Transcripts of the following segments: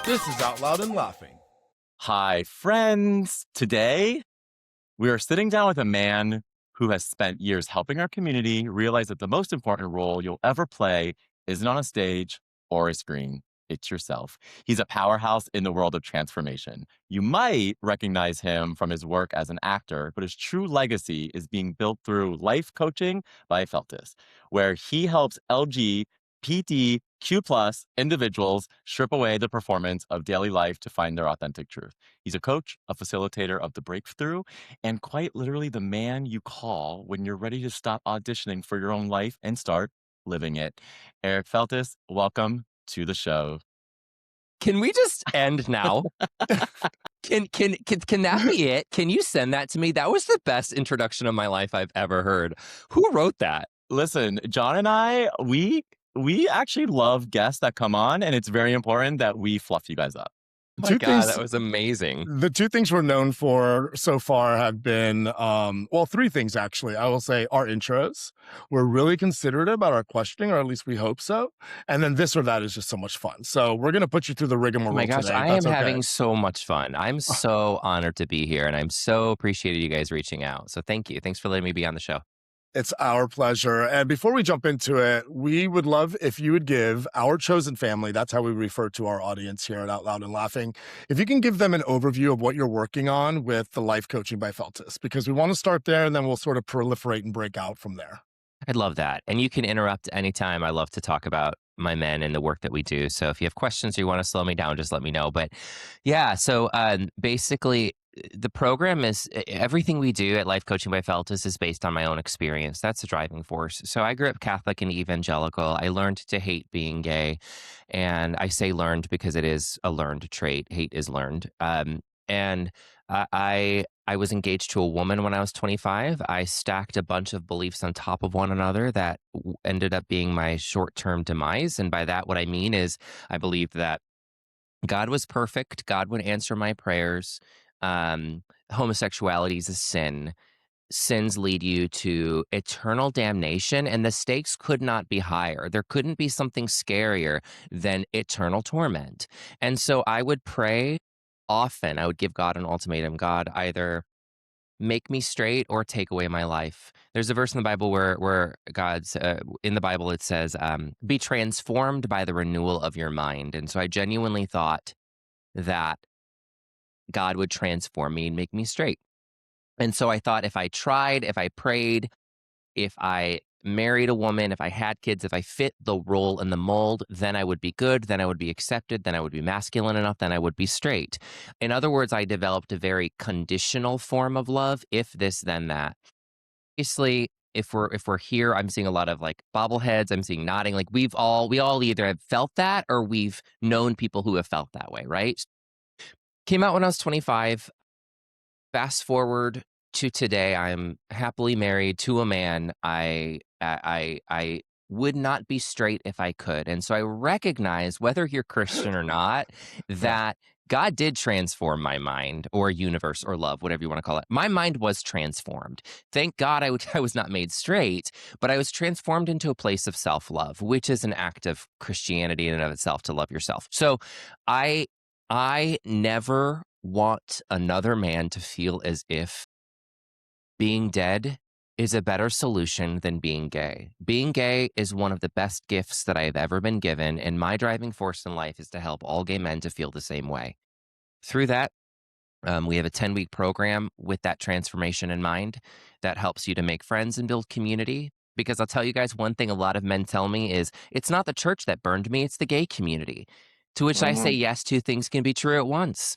This is Out Loud and Laughing. Hi, friends. Today, we are sitting down with a man who has spent years helping our community realize that the most important role you'll ever play isn't on a stage or a screen. It's yourself. He's a powerhouse in the world of transformation. You might recognize him from his work as an actor, but his true legacy is being built through life coaching by Feltus, where he helps LGBTQ+ individuals strip away the performance of daily life to find their authentic truth. He's a coach, a facilitator of the breakthrough, and quite literally the man you call when you're ready to stop auditioning for your own life and start living it. Eric Feltus, welcome to the show. Can we just end now? Can that be it? Can you send that to me? That was the best introduction of my life I've ever heard. Who wrote that? Listen, John and I, we actually love guests that come on, and it's very important that we fluff you guys up. Oh my God, that was amazing. The two things we're known for so far have been, three things actually. I will say our intros. We're really considerate about our questioning, or at least we hope so. And then this or that is just so much fun. So we're going to put you through the rigmarole today. Oh my gosh, I am having so much fun. I'm so honored to be here, and I'm so appreciated you guys reaching out. So thank you. Thanks for letting me be on the show. It's our pleasure. And before we jump into it, we would love if you would give our chosen family, that's how we refer to our audience here at Out Loud and Laughing, if you can give them an overview of what you're working on with the life coaching by Feltus, because we want to start there and then we'll sort of proliferate and break out from there. I'd love that. And you can interrupt anytime. I love to talk about my men and the work that we do. So if you have questions or you want to slow me down, just let me know. But yeah, so basically, the program is everything we do at Life Coaching by Feltus is based on my own experience. That's the driving force. So I grew up Catholic and evangelical. I learned to hate being gay. And I say learned because it is a learned trait. Hate is learned. And I was engaged to a woman when I was 25. I stacked a bunch of beliefs on top of one another that ended up being my short-term demise. And by that, what I mean is I believed that God was perfect. God would answer my prayers. Homosexuality is a sin. Sins lead you to eternal damnation, and the stakes could not be higher. There couldn't be something scarier than eternal torment. And so I would pray often. I would give God an ultimatum. God, either make me straight or take away my life. There's a verse in the Bible where God's in the Bible it says, "Be transformed by the renewal of your mind." And so I genuinely thought that God would transform me and make me straight. And so I thought if I tried, if I prayed, if I married a woman, if I had kids, if I fit the role in the mold, then I would be good, then I would be accepted, then I would be masculine enough, then I would be straight. In other words, I developed a very conditional form of love, if this, then that. Obviously, if we're here, I'm seeing a lot of like bobbleheads, I'm seeing nodding, like we all either have felt that or we've known people who have felt that way, right? Came out when I was 25. Fast forward to today, I'm happily married to a man. I would not be straight if I could. And so I recognize, whether you're Christian or not, that God did transform my mind or universe or love, whatever you want to call it. My mind was transformed. Thank God I was not made straight, but I was transformed into a place of self-love, which is an act of Christianity in and of itself, to love yourself. So I never want another man to feel as if being dead is a better solution than being gay. Being gay is one of the best gifts that I have ever been given, and my driving force in life is to help all gay men to feel the same way. Through that, we have a 10-week program with that transformation in mind that helps you to make friends and build community. Because I'll tell you guys one thing a lot of men tell me is, it's not the church that burned me, it's the gay community. To which I say, yes, two things can be true at once.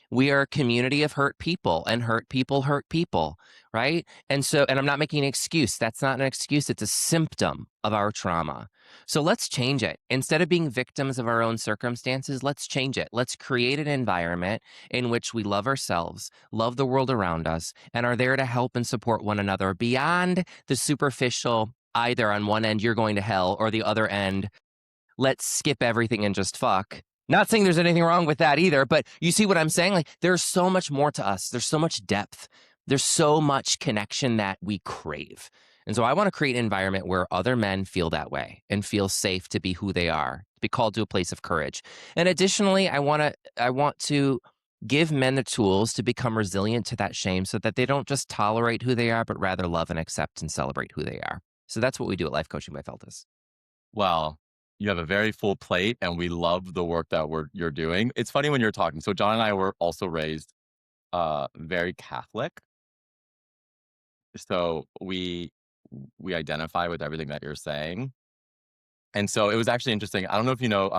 We are a community of hurt people, and hurt people, right? And I'm not making an excuse. That's not an excuse. It's a symptom of our trauma. So let's change it. Instead of being victims of our own circumstances, let's change it. Let's create an environment in which we love ourselves, love the world around us, and are there to help and support one another beyond the superficial, either on one end, you're going to hell, or the other end, let's skip everything and just fuck. Not saying there's anything wrong with that either, but you see what I'm saying? Like, there's so much more to us. There's so much depth. There's so much connection that we crave. And so I want to create an environment where other men feel that way and feel safe to be who they are, be called to a place of courage. And additionally, I want to give men the tools to become resilient to that shame so that they don't just tolerate who they are, but rather love and accept and celebrate who they are. So that's what we do at Life Coaching by Feltus. Well, you have a very full plate, and we love the work that you're doing. It's funny when you're talking. So John and I were also raised very Catholic. So we identify with everything that you're saying. And so it was actually interesting. I don't know if you know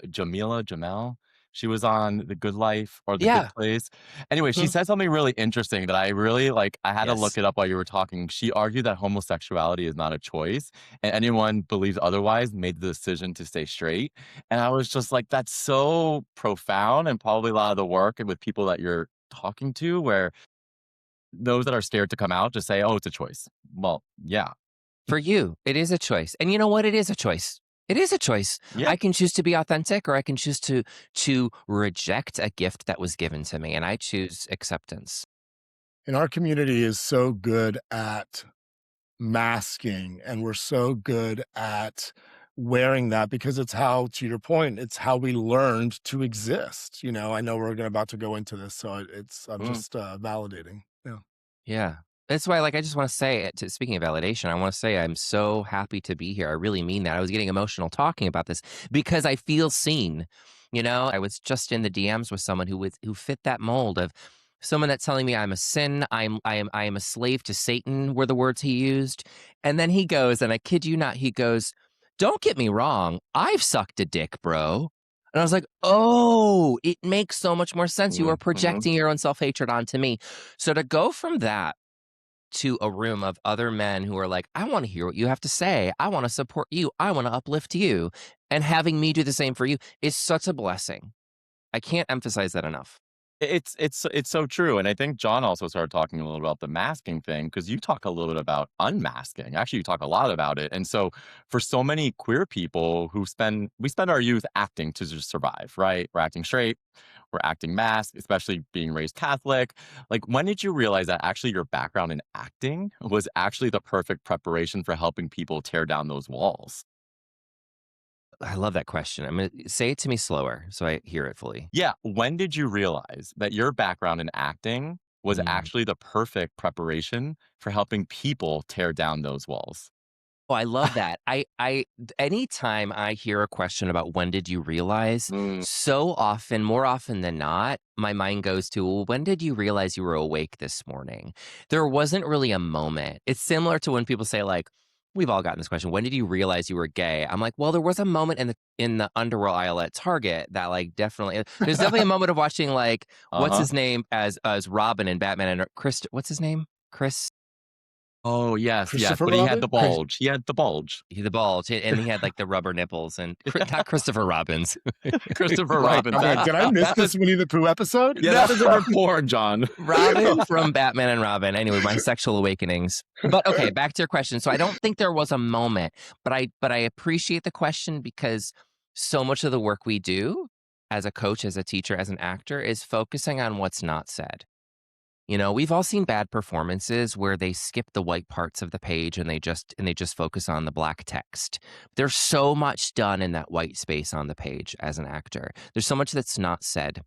Jamel. She was on The Good Life or The Good Yeah. Place. Anyway, she said something really interesting that I really like. I had to look Yes. it up while you were talking. She argued that homosexuality is not a choice, and anyone believes otherwise made the decision to stay straight. And I was just like, that's so profound, and probably a lot of the work with people that you're talking to, where those that are scared to come out just say, oh, it's a choice. Well, yeah. For you, it is a choice. And you know what? It is a choice. It is a choice. Yeah. I can choose to be authentic, or I can choose to reject a gift that was given to me, and I choose acceptance. And our community is so good at masking, and we're so good at wearing that because it's how, to your point, it's how we learned to exist. You know, I know we're about to go into this, so I'm just validating. Yeah. Yeah. That's why, like, I just want to say, speaking of validation, I want to say I'm so happy to be here. I really mean that. I was getting emotional talking about this because I feel seen. You know, I was just in the DMs with someone who fit that mold of someone that's telling me I'm a sin, I am a slave to Satan, were the words he used. And then he goes, and I kid you not, he goes, "Don't get me wrong, I've sucked a dick, bro." And I was like, oh, it makes so much more sense. You are projecting your own self-hatred onto me. So to go from that to a room of other men who are like, I want to hear what you have to say. I want to support you. I want to uplift you. And having me do the same for you is such a blessing. I can't emphasize that enough. It's so true. And I think John also started talking a little about the masking thing, because you talk a little bit about unmasking. Actually, you talk a lot about it. And so for so many queer people we spend our youth acting to just survive, right? We're acting straight, we're acting masked, especially being raised Catholic. Like, when did you realize that actually your background in acting was actually the perfect preparation for helping people tear down those walls? I love that question. I'm going to say it to me slower so I hear it fully. Yeah. When did you realize that your background in acting was actually the perfect preparation for helping people tear down those walls? Oh, I love that. Anytime I hear a question about when did you realize, so often, more often than not, my mind goes to, well, when did you realize you were awake this morning? There wasn't really a moment. It's similar to when people say, like, we've all gotten this question, when did you realize you were gay? I'm like, well, there was a moment in the underwear aisle at Target that, like, there's definitely a moment of watching, like, what's his name as Robin in Batman, and what's his name? Chris? Oh, yes, Christopher but he had the Robin? bulge. He had the bulge. The bulge, and he had, like, the rubber nipples, and not Christopher Robbins. Christopher Right. Robin. I'm like, did I miss this Winnie the Pooh episode? Yeah, that is a porn, John. Robin from Batman and Robin. Anyway, my sexual awakenings. But okay, back to your question. So I don't think there was a moment, but I appreciate the question, because so much of the work we do as a coach, as a teacher, as an actor is focusing on what's not said. You know, we've all seen bad performances where they skip the white parts of the page and they just focus on the black text. There's so much done in that white space on the page as an actor. There's so much that's not said.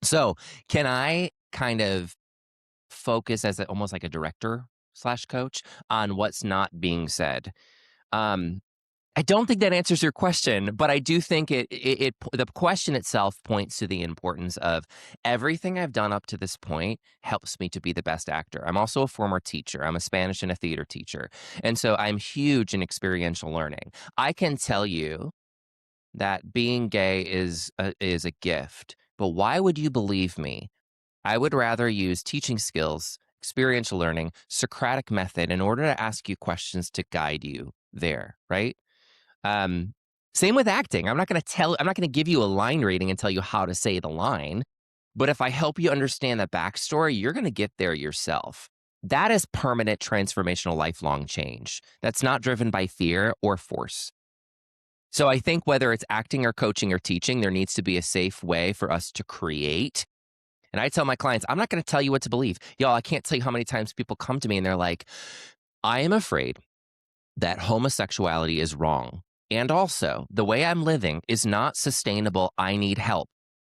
So, can I kind of focus as almost like a director / coach on what's not being said? I don't think that answers your question, but I do think the question itself points to the importance of everything I've done up to this point helps me to be the best actor. I'm also a former teacher. I'm a Spanish and a theater teacher. And so I'm huge in experiential learning. I can tell you that being gay is a gift, but why would you believe me? I would rather use teaching skills, experiential learning, Socratic method in order to ask you questions to guide you there, right? Same with acting. I'm not going to give you a line rating and tell you how to say the line. But if I help you understand the backstory, you're going to get there yourself. That is permanent, transformational, lifelong change. That's not driven by fear or force. So I think whether it's acting or coaching or teaching, there needs to be a safe way for us to create. And I tell my clients, I'm not going to tell you what to believe. Y'all, I can't tell you how many times people come to me and they're like, I am afraid that homosexuality is wrong and also the way I'm living is not sustainable. I need help.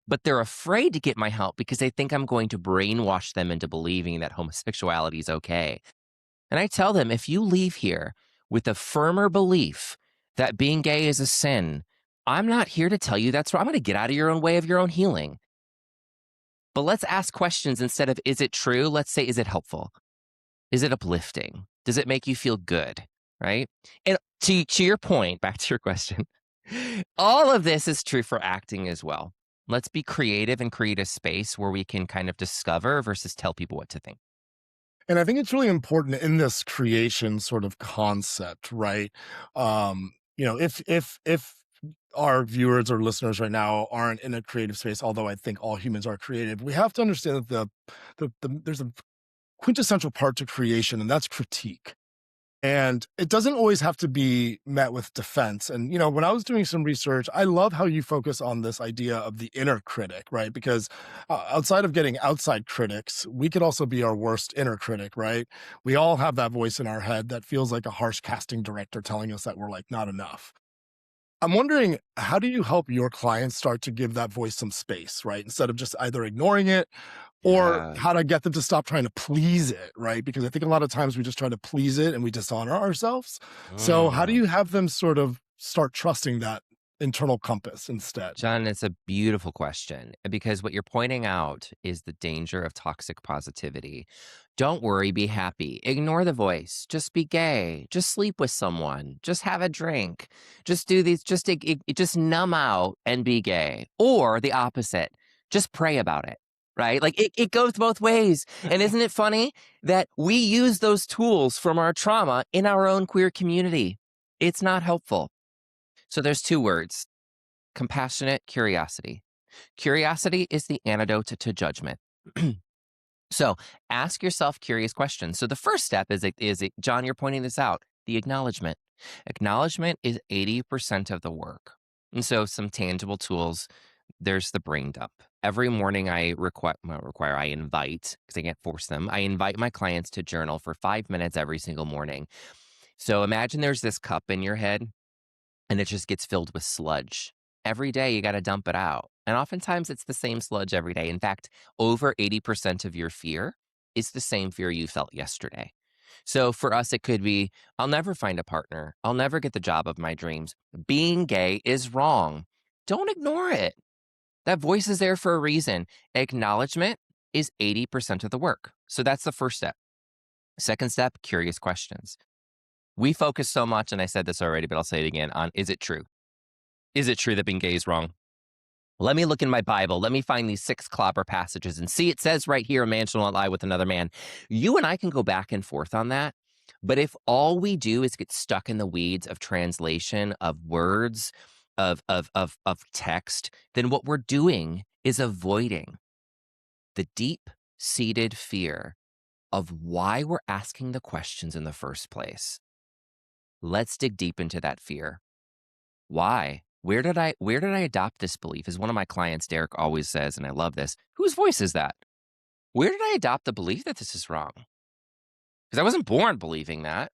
But they're afraid to get my help because they think I'm going to brainwash them into believing that homosexuality is okay. And I tell them, if you leave here with a firmer belief that being gay is a sin, I'm not here to tell you that's wrong. I'm going to get out of your own way of your own healing. But let's ask questions instead of, is it true? Let's say, is it helpful? Is it uplifting? Does it make you feel good? Right? And to your point, back to your question, all of this is true for acting as well. Let's be creative and create a space where we can kind of discover versus tell people what to think. And I think it's really important in this creation sort of concept, right? If our viewers or listeners right now aren't in a creative space, although I think all humans are creative, we have to understand that there's a quintessential part to creation, and that's critique. And it doesn't always have to be met with defense. And, when I was doing some research, I love how you focus on this idea of the inner critic, right? Because outside of getting outside critics, we could also be our worst inner critic, right? We all have that voice in our head that feels like a harsh casting director telling us that we're like not enough. I'm wondering, how do you help your clients start to give that voice some space, right? Instead of just either ignoring it or Yeah. how to get them to stop trying to please it, right? Because I think a lot of times we just try to please it and we dishonor ourselves. So how do Mm. you have them sort of start trusting that internal compass instead? John, it's a beautiful question because what you're pointing out is the danger of toxic positivity. Don't worry, be happy. Ignore the voice. Just be gay. Just sleep with someone. Just have a drink. Just do these. Just numb out and be gay. Or the opposite. Just pray about it. Right? Like it goes both ways. And isn't it funny that we use those tools from our trauma in our own queer community? It's not helpful. So there's two words: compassionate curiosity. Curiosity is the antidote to judgment. So ask yourself curious questions. So the first step is John, you're pointing this out, the acknowledgement. Acknowledgement is 80% of the work. And so some tangible tools, there's the brain dump. Every morning I I invite, because I can't force them, I invite my clients to journal for 5 minutes every single morning. So imagine there's this cup in your head and it just gets filled with sludge. Every day you got to dump it out. And oftentimes it's the same sludge every day. In fact, over 80% of your fear is the same fear you felt yesterday. So for us, it could be, I'll never find a partner. I'll never get the job of my dreams. Being gay is wrong. Don't ignore it. That voice is there for a reason. Acknowledgement is 80% of the work. So that's the first step. Second step, curious questions. We focus so much, and I said this already, but I'll say it again, on, is it true? Is it true that being gay is wrong? Let me look in my Bible. Let me find these 6 clobber passages and see, it says right here, a man shall not lie with another man. You and I can go back and forth on that. But if all we do is get stuck in the weeds of translation, of words, of text, then what we're doing is avoiding the deep-seated fear of why we're asking the questions in the first place. Let's dig deep into that fear. Why? Where did I adopt this belief? As one of my clients, Derek, always says, and I love this, whose voice is that? Where did I adopt the belief that this is wrong? Because I wasn't born believing that,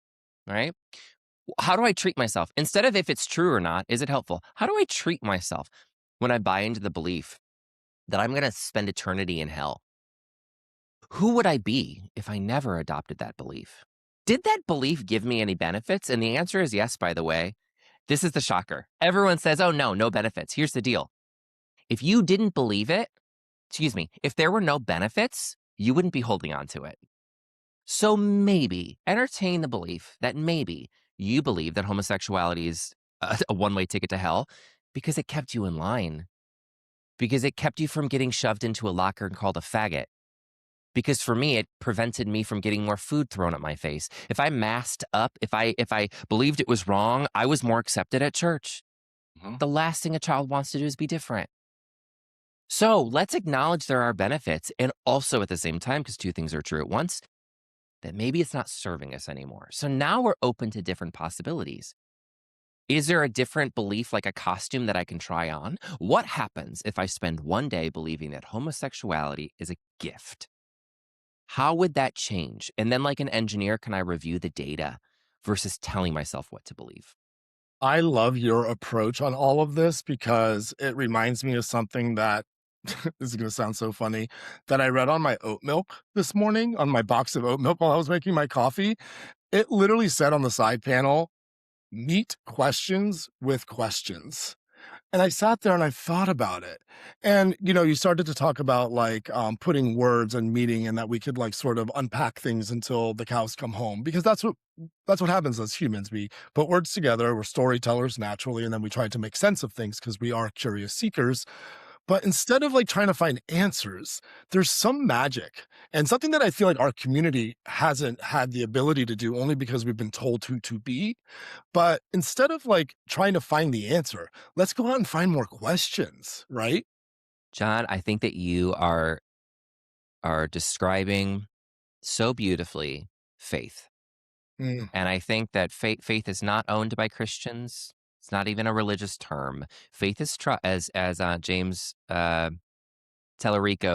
right? How do I treat myself? Instead of if it's true or not, is it helpful? How do I treat myself when I buy into the belief that I'm going to spend eternity in hell? Who would I be if I never adopted that belief? Did that belief give me any benefits? And the answer is yes, by the way. This is the shocker. Everyone says, oh, no benefits. Here's the deal. If you didn't believe it, if there were no benefits, you wouldn't be holding on to it. So maybe entertain the belief that maybe you believe that homosexuality is a one-way ticket to hell because it kept you in line, because it kept you from getting shoved into a locker and called a faggot. Because for me, it prevented me from getting more food thrown at my face. If I masked up, if I believed it was wrong, I was more accepted at church. Mhm. The last thing a child wants to do is be different. So let's acknowledge there are benefits, and also at the same time, because two things are true at once, that maybe it's not serving us anymore. So now we're open to different possibilities. Is there a different belief, like a costume that I can try on? What happens if I spend one day believing that homosexuality is a gift? How would that change? And then, like an engineer, can I review the data versus telling myself what to believe? I love your approach on all of this because it reminds me of something that this is going to sound so funny that I read on my oat milk this morning on my box of oat milk while I was making my coffee. It literally said on the side panel, meet questions with questions. And I sat there and I thought about it. And, you started to talk about like putting words and meaning and that we could like sort of unpack things until the cows come home because that's what happens as humans. We put words together, we're storytellers naturally, and then we try to make sense of things because we are curious seekers. But instead of like trying to find answers, there's some magic and something that I feel like our community hasn't had the ability to do only because we've been told who to be. But instead of like trying to find the answer, let's go out and find more questions, right? John, I think that you are describing so beautifully faith. Mm, And I think that faith is not owned by Christians. It's not even a religious term. Faith is as James Tellerico,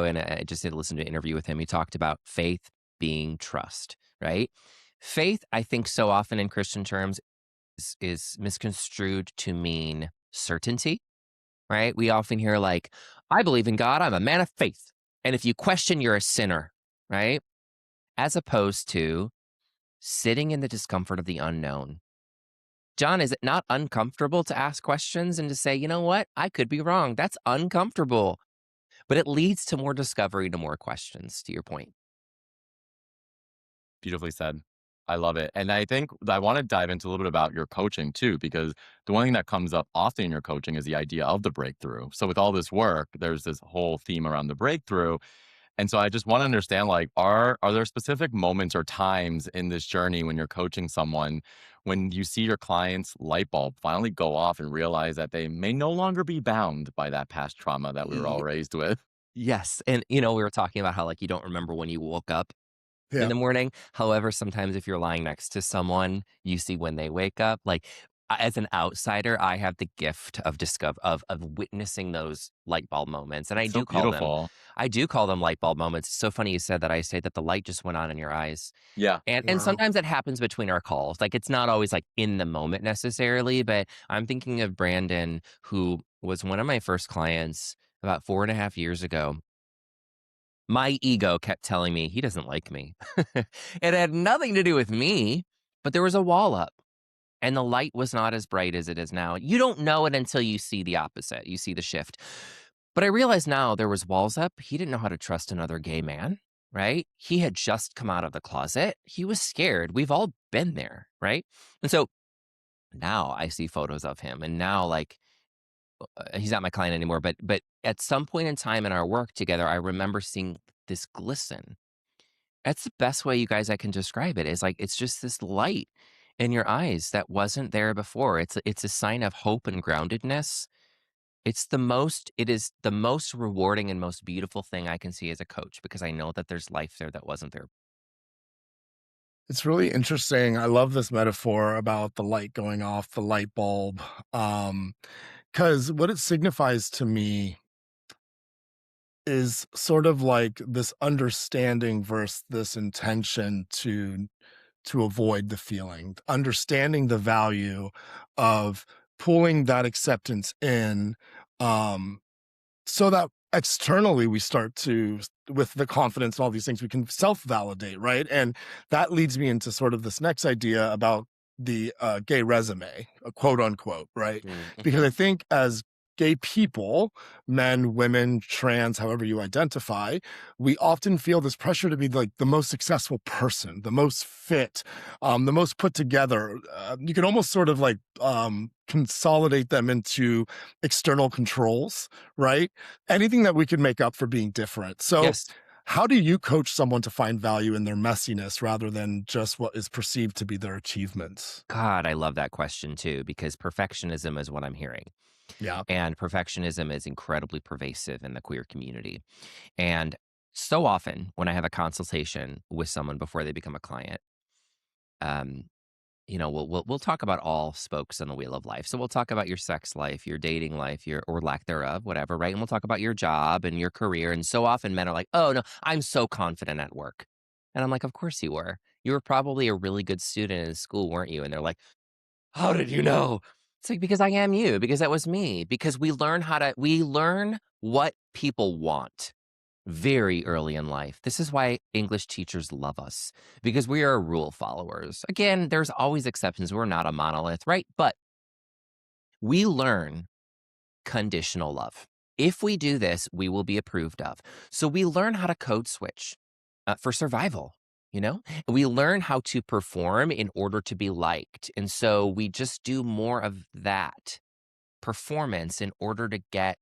and I just did listen to an interview with him. He talked about faith being trust, right? Faith, I think, so often in Christian terms is misconstrued to mean certainty, right? We often hear like, "I believe in God. I'm a man of faith," and if you question, you're a sinner, right? As opposed to sitting in the discomfort of the unknown. John, is it not uncomfortable to ask questions and to say, you know what? I could be wrong. That's uncomfortable. But it leads to more discovery, to more questions, to your point. Beautifully said. I love it. And I think I want to dive into a little bit about your coaching too, because the one thing that comes up often in your coaching is the idea of the breakthrough. So with all this work, there's this whole theme around the breakthrough. And so I just want to understand, like, are there specific moments or times in this journey when you're coaching someone when you see your client's light bulb finally go off and realize that they may no longer be bound by that past trauma that we were all Y- raised with? Yes. And, we were talking about how, like, you don't remember when you woke up in yeah. the morning. However, sometimes if you're lying next to someone, you see when they wake up. Like, as an outsider, I have the gift of of witnessing those light bulb moments. And It's so beautiful. I do call them light bulb moments. It's so funny you said that. I say that the light just went on in your eyes. Yeah. And Wow. sometimes that happens between our calls. Like, it's not always, like, in the moment necessarily, but I'm thinking of Brandon, who was one of my first clients about 4.5 years ago. My ego kept telling me he doesn't like me. It had nothing to do with me, but there was a wall up, and the light was not as bright as it is now. You don't know it until you see the opposite, you see the shift. But I realize now there was walls up. He didn't know how to trust another gay man, right? He had just come out of the closet. He was scared. We've all been there, right? And so now I see photos of him, and now, like, he's not my client anymore, but at some point in time in our work together, I remember seeing this glisten. That's the best way, you guys, I can describe it. Is like it's just this light in your eyes that wasn't there before. It's a sign of hope and groundedness. It is the most rewarding and most beautiful thing I can see as a coach, because I know that there's life there that wasn't there. It's really interesting. I love this metaphor about the light going off, the light bulb. Because what it signifies to me is sort of like this understanding versus this intention to avoid the feeling, understanding the value of pulling that acceptance in, um, so that externally we start to, with the confidence and all these things, we can self-validate, right? And that leads me into sort of this next idea about the gay resume, quote unquote, right? Because Mhm. I think as gay people, men, women, trans, however you identify, we often feel this pressure to be like the most successful person, the most fit, the most put together. You can almost sort of like consolidate them into external controls, right? Anything that we can make up for being different. So, Yes. how do you coach someone to find value in their messiness rather than just what is perceived to be their achievements? God, I love that question too, because perfectionism is what I'm hearing. Yeah. And perfectionism is incredibly pervasive in the queer community. And so often when I have a consultation with someone before they become a client, um, we'll talk about all spokes on the wheel of life. So we'll talk about your sex life, your dating life, your or lack thereof, whatever, right? And we'll talk about your job and your career. And so often men are like, "Oh no, I'm so confident at work," and I'm like, "Of course you were. You were probably a really good student in school, weren't you?" And they're like, "How did you know?" It's like, because I am you, because that was me, because we learn what people want very early in life. This is why English teachers love us, because we are rule followers. Again, there's always exceptions. We're not a monolith, right? But we learn conditional love. If we do this, we will be approved of. So we learn how to code switch for survival. We learn how to perform in order to be liked. And so we just do more of that performance in order to get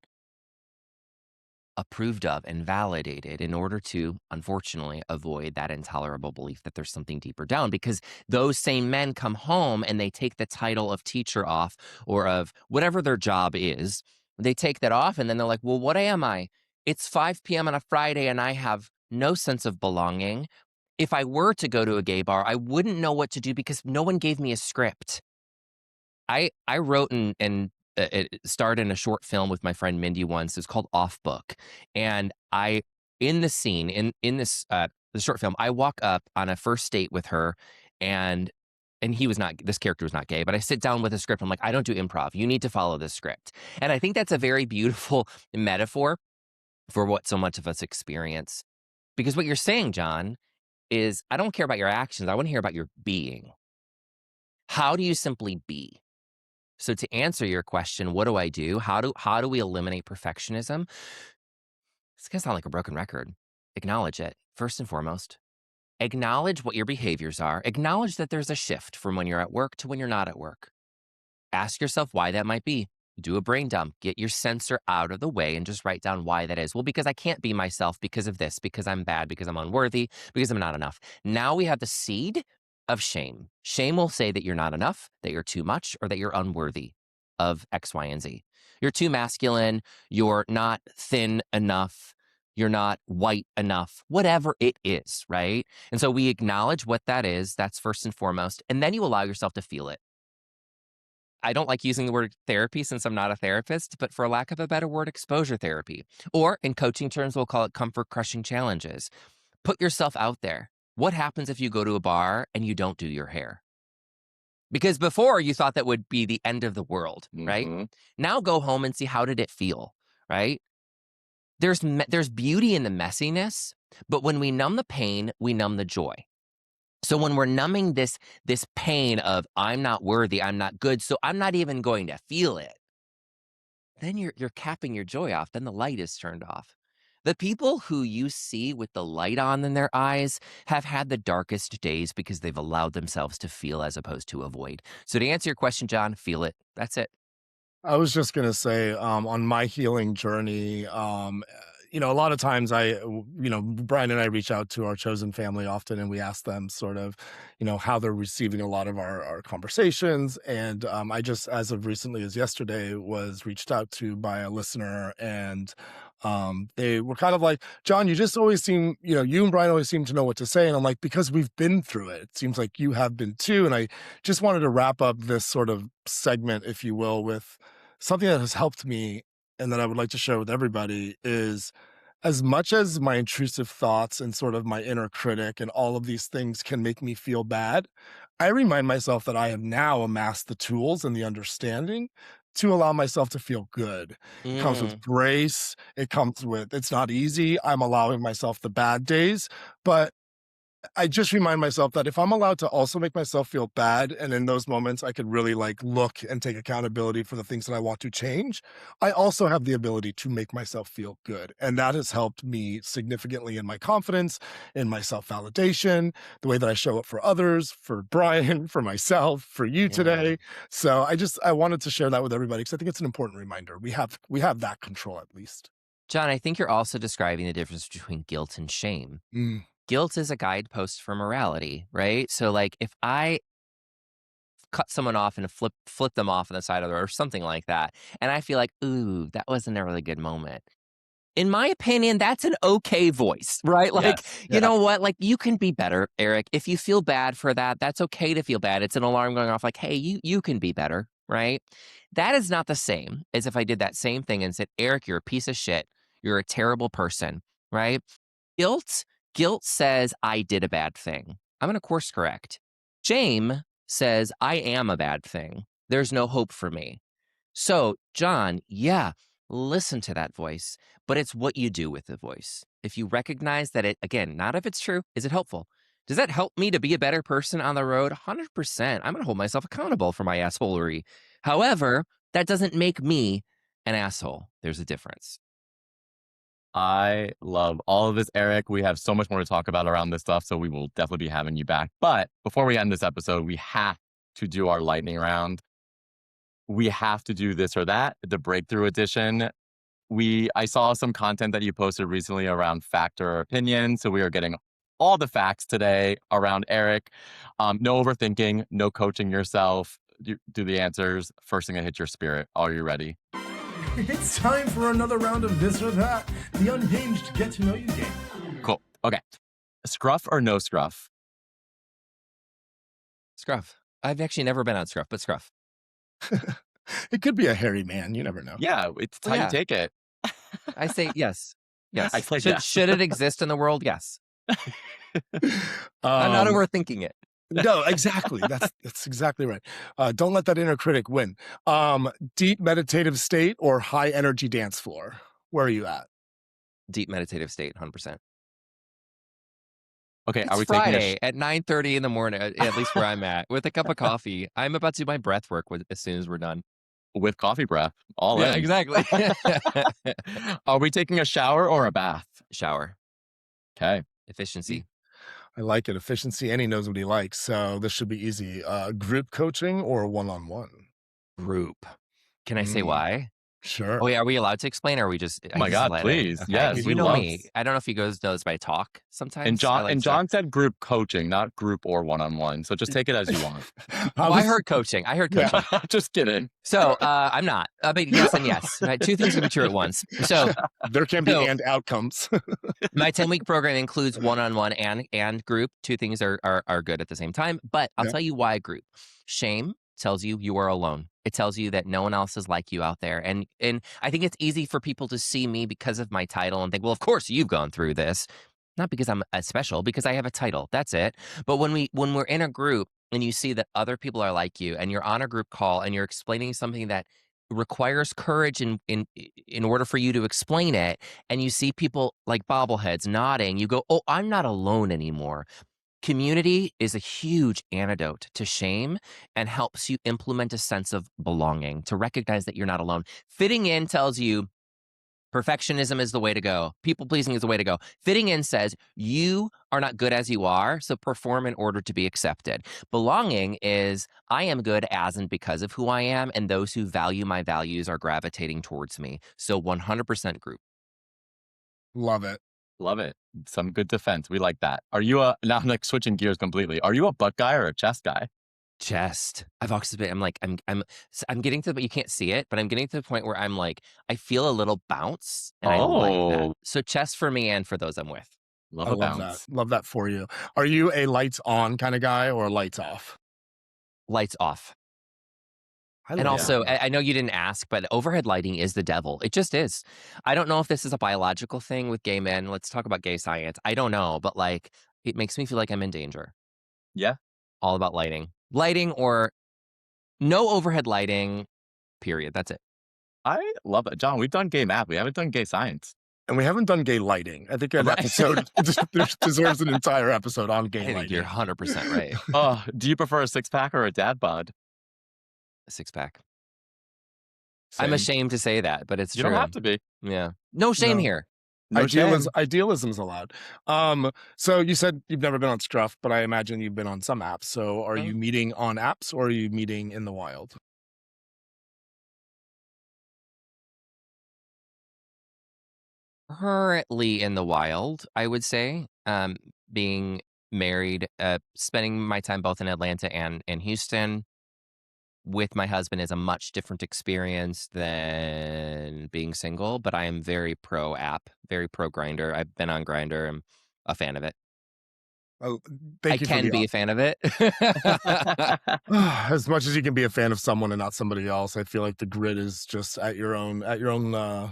approved of and validated, in order to, unfortunately, avoid that intolerable belief that there's something deeper down, because those same men come home and they take the title of teacher off, or of whatever their job is. They take that off and then they're like, well, what am I? It's 5 p.m. on a Friday and I have no sense of belonging. If I were to go to a gay bar, I wouldn't know what to do because no one gave me a script. I wrote and it starred in a short film with my friend Mindy once. It's called Off Book. And in the scene, in this the short film, I walk up on a first date with her, and this character was not gay, but I sit down with a script. I'm like, I don't do improv. You need to follow this script. And I think that's a very beautiful metaphor for what so much of us experience. Because what you're saying, John, is I don't care about your actions. I want to hear about your being. How do you simply be? So to answer your question, what do I do? How do we eliminate perfectionism? It's going to sound like a broken record. Acknowledge it, first and foremost. Acknowledge what your behaviors are. Acknowledge that there's a shift from when you're at work to when you're not at work. Ask yourself why that might be. Do a brain dump. Get your censor out of the way and just write down why that is. Well, because I can't be myself because of this, because I'm bad, because I'm unworthy, because I'm not enough. Now we have the seed of shame. Shame will say that you're not enough, that you're too much, or that you're unworthy of X, Y, and Z. You're too masculine. You're not thin enough. You're not white enough, whatever it is, right? And so we acknowledge what that is. That's first and foremost. And then you allow yourself to feel it. I don't like using the word therapy since I'm not a therapist, but for lack of a better word, exposure therapy. Or in coaching terms, we'll call it comfort crushing challenges. Put yourself out there. What happens if you go to a bar and you don't do your hair? Because before you thought that would be the end of the world, right? Mm-hmm. Now go home and see, how did it feel, right? There's beauty in the messiness, but when we numb the pain, we numb the joy. So when we're numbing this pain of I'm not worthy, I'm not good, so I'm not even going to feel it, then you're capping your joy off. Then the light is turned off. The people who you see with the light on in their eyes have had the darkest days because they've allowed themselves to feel as opposed to avoid. So to answer your question, John, feel it. That's it. I was just gonna say, on my healing journey, a lot of times Brian and I reach out to our chosen family often, and we ask them sort of, how they're receiving a lot of our conversations. And I just, as of recently as yesterday, was reached out to by a listener, and they were kind of like, John, you just always seem, you and Brian always seem to know what to say. And I'm like, because we've been through it. It seems like you have been too. And I just wanted to wrap up this sort of segment, if you will, with something that has helped me and that I would like to share with everybody is, as much as my intrusive thoughts and sort of my inner critic and all of these things can make me feel bad, I remind myself that I have now amassed the tools and the understanding to allow myself to feel good. It comes with grace. It's not easy. I'm allowing myself the bad days, but I just remind myself that if I'm allowed to also make myself feel bad, and in those moments I could really look and take accountability for the things that I want to change, I also have the ability to make myself feel good. And that has helped me significantly in my confidence, in my self-validation, the way that I show up for others, for Brian, for myself, for you today. So I wanted to share that with everybody because I think it's an important reminder. We have that control at least. John, I think you're also describing the difference between guilt and shame. Guilt is a guidepost for morality, right? So if I cut someone off and flip them off on the side of the road or something like that, and I feel like, ooh, that wasn't a really good moment. In my opinion, that's an okay voice, right? You know what? You can be better, Eric. If you feel bad for that, that's okay to feel bad. It's an alarm going off hey, you can be better, right? That is not the same as if I did that same thing and said, Eric, you're a piece of shit. You're a terrible person, right? Guilt says I did a bad thing. I'm going to course correct. Shame says I am a bad thing. There's no hope for me. So, John, yeah, listen to that voice, but it's what you do with the voice. If you recognize that it, again, not if it's true, is it helpful? Does that help me to be a better person on the road? 100%. I'm going to hold myself accountable for my assholery. However, that doesn't make me an asshole. There's a difference. I love all of this, Eric. We have so much more to talk about around this stuff, so we will definitely be having you back. But before we end this episode, we have to do our lightning round. We have to do this or that, the breakthrough edition. I saw some content that you posted recently around fact or opinion, so we are getting all the facts today around Eric. No overthinking, no coaching yourself. Do the answers. First thing that hits your spirit. Are you ready? It's time for another round of this or that, the unhinged get to know you game. Cool. Okay. Scruff or no scruff? Scruff. I've actually never been on Scruff, but Scruff. It could be a hairy man. You never know. Yeah, it's how you take it. I say yes. Yes. I say yes. Should it exist in the world? Yes. I'm not overthinking it. No, exactly. That's exactly right. Don't let that inner critic win. Deep meditative state or high energy dance floor? Where are you at? Deep meditative state, 100%. Okay, It's are we Friday at 9:30 in the morning, at least where I'm at, with a cup of coffee. I'm about to do my breath work as soon as we're done. with coffee breath? All Yeah, in. exactly. Are we taking a shower or a bath? Shower. Okay. Efficiency. I like it. Efficiency, and he knows what he likes, so this should be easy. Group coaching or one-on-one? Group. Can I say why? Sure. Oh, yeah. Are we allowed to explain, or are we just? Oh my God, please. Okay. Yes, You we know love- me. I don't know if you guys know this, but I talk sometimes. And I like to- John said group coaching, not group or one-on-one. So just take it as you want. Oh, I heard coaching. Yeah. Just kidding. So I'm not. But yes and yes. Right? Two things can be true at once. So There can be and outcomes. my 10-week program includes one-on-one and group. Two things are good at the same time. But I'll Yeah. tell you why group. Shame tells you are alone. It tells you that no one else is like you out there. And I think it's easy for people to see me because of my title and think, well, of course you've gone through this. Not because I'm special, because I have a title. That's it. But when we're in a group and you see that other people are like you and you're on a group call and you're explaining something that requires courage in order for you to explain it, and you see people like bobbleheads nodding, you go, oh, I'm not alone anymore. Community is a huge antidote to shame and helps you implement a sense of belonging, to recognize that you're not alone. Fitting in tells you perfectionism is the way to go. People pleasing is the way to go. Fitting in says you are not good as you are, so perform in order to be accepted. Belonging is I am good as and because of who I am, and those who value my values are gravitating towards me. So 100% group. Love it. Love it. Some good defense. We like that. Are you now I'm like switching gears completely. Are you a butt guy or a chest guy? Chest. I've always been. I'm getting to, but you can't see it. But I'm getting to the point where I'm like, I feel a little bounce, and I like that. Oh. So chest for me and for those I'm with. Love I a love bounce. that. Love that for you. Are you a lights on kind of guy or lights off? Lights off. I And love also, that. I know you didn't ask, but overhead lighting is the devil. It just is. I don't know if this is a biological thing with gay men. Let's talk about gay science. I don't know, but like, it makes me feel like I'm in danger. Yeah. All about lighting. Lighting or no overhead lighting, period. That's it. I love it. John, we've done gay math. We haven't done gay science. And we haven't done gay lighting. I think an Right. episode deserves an entire episode on gay I think lighting. you're 100% right. Do you prefer a six-pack or a dad bod? A six-pack. Same. I'm ashamed to say that, but it's You true. don't have to be. Yeah. No shame No. here. No shame. Idealism's allowed. So you said you've never been on Scruff, but I imagine you've been on some apps. So are you meeting on apps or are you meeting in the wild? Currently in the wild, I would say. Being married, spending my time both in Atlanta and in Houston with my husband is a much different experience than being single, but I am very pro app, very pro Grinder. I've been on Grinder. I'm a fan of it. Oh, I thank you for can the be a fan of it. as much as you can be a fan of someone and not somebody else, I feel like the grid is just at your own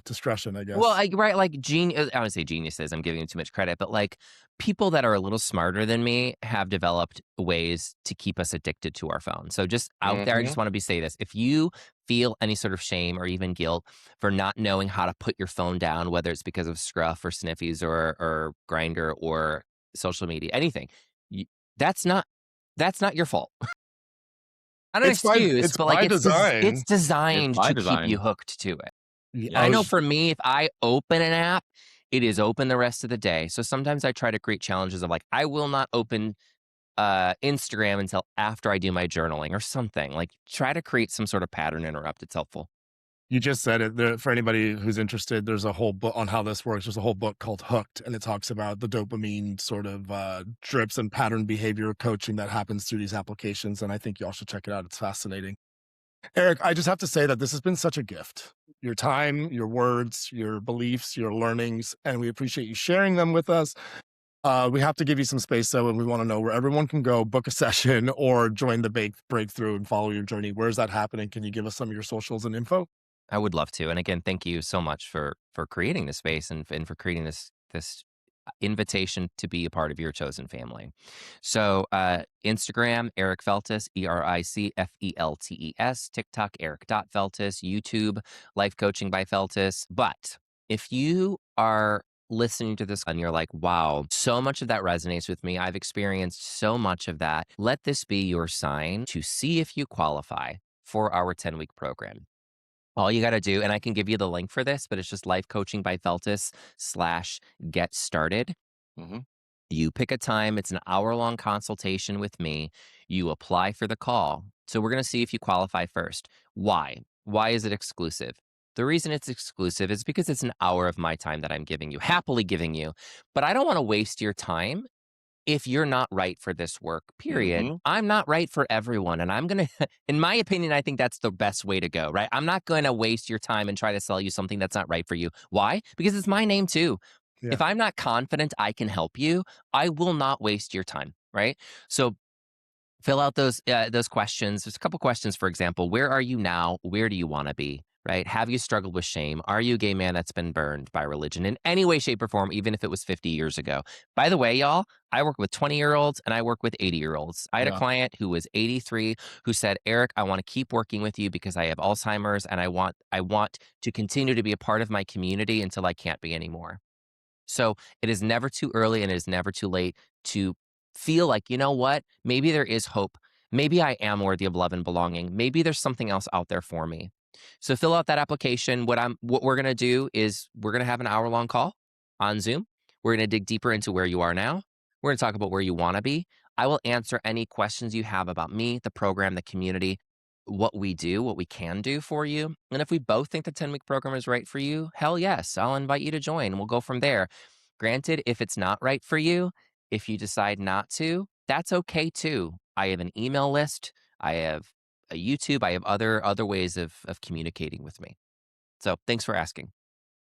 discretion, I Well, guess. right, like I would say geniuses. I'm giving them too much credit, but like people that are a little smarter than me have developed ways to keep us addicted to our phone. So just out there, I Mhm. just want to say this: if you feel any sort of shame or even guilt for not knowing how to put your phone down, whether it's because of Scruff or Sniffies or Grinder or social media, anything, you, that's not your fault. Not an excuse, It's but like by it's design. It's designed by to keep you design. hooked to it. I I know Yes. was for me, if I open an app, it is open the rest of the day. So sometimes I try to create challenges of like, I will not open Instagram until after I do my journaling or something. Like try to create some sort of pattern interrupt. It's helpful. You just said it. For anybody who's interested, there's a whole book on how this works. There's a whole book called Hooked, and it talks about the dopamine sort of drips and pattern behavior coaching that happens through these applications. And I think y'all should check it out. It's fascinating. Eric, I just have to say that this has been such a gift. Your time, your words, your beliefs, your learnings, and we appreciate you sharing them with us. We have to give you some space though, and we want to know where everyone can go book a session or join the breakthrough and follow your journey. Where's that happening? Can you give us some of your socials and info? I would love to. And again, thank you so much for creating this space and for creating this invitation to be a part of your chosen family. So Instagram, Eric Feltus, EricFeltes, TikTok, Eric.Feltus, YouTube, Life Coaching by Feltus. But if you are listening to this and you're like, wow, so much of that resonates with me. I've experienced so much of that. Let this be your sign to see if you qualify for our 10-week program. All you got to do, and I can give you the link for this, but it's just Life Coaching by Feltus/get started. Mhm. You pick a time. It's an hour-long consultation with me. You apply for the call. So we're going to see if you qualify first. Why? Why is it exclusive? The reason it's exclusive is because it's an hour of my time that I'm giving you, happily giving you. But I don't want to waste your time if you're not right for this work, period. Mhm. I'm not right for everyone. And I'm going to, in my opinion, I think that's the best way to go, right? I'm not going to waste your time and try to sell you something that's not right for you. Why? Because it's my name too. If Yeah. I'm not confident I can help you, I will not waste your time, right? So fill out those questions. There's a couple questions, for example. Where are you now? Where do you want to be? Right? Have you struggled with shame? Are you a gay man that's been burned by religion in any way, shape, or form, even if it was 50 years ago? By the way, y'all, I work with 20-year-olds and I work with 80-year-olds. I had a Yeah. client who was 83 who said, Eric, I want to keep working with you because I have Alzheimer's and I want to continue to be a part of my community until I can't be anymore. So it is never too early and it is never too late to feel like, you know what? Maybe there is hope. Maybe I am worthy of love and belonging. Maybe there's something else out there for me. So fill out that application. What we're gonna do is we're gonna have an hour-long call on Zoom. We're gonna dig deeper into where you are now. We're gonna talk about where you wanna be. I will answer any questions you have about me, the program, the community, what we do, what we can do for you. And if we both think the 10-week program is right for you, hell yes, I'll invite you to join. We'll go from there. Granted, if it's not right for you, if you decide not to, that's okay too. I have an email list. I have a YouTube. I have other ways of communicating with me. So thanks for asking.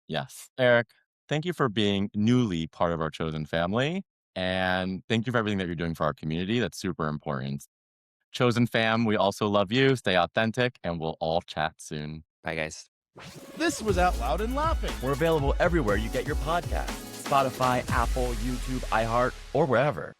Yes. Eric, thank you for being newly part of our chosen family. And thank you for everything that you're doing for our community. That's super important. Chosen fam, we also love you. Stay authentic, and we'll all chat soon. Bye, guys. This was Out Loud and Laughing. We're available everywhere you get your podcasts: Spotify, Apple, YouTube, iHeart, or wherever.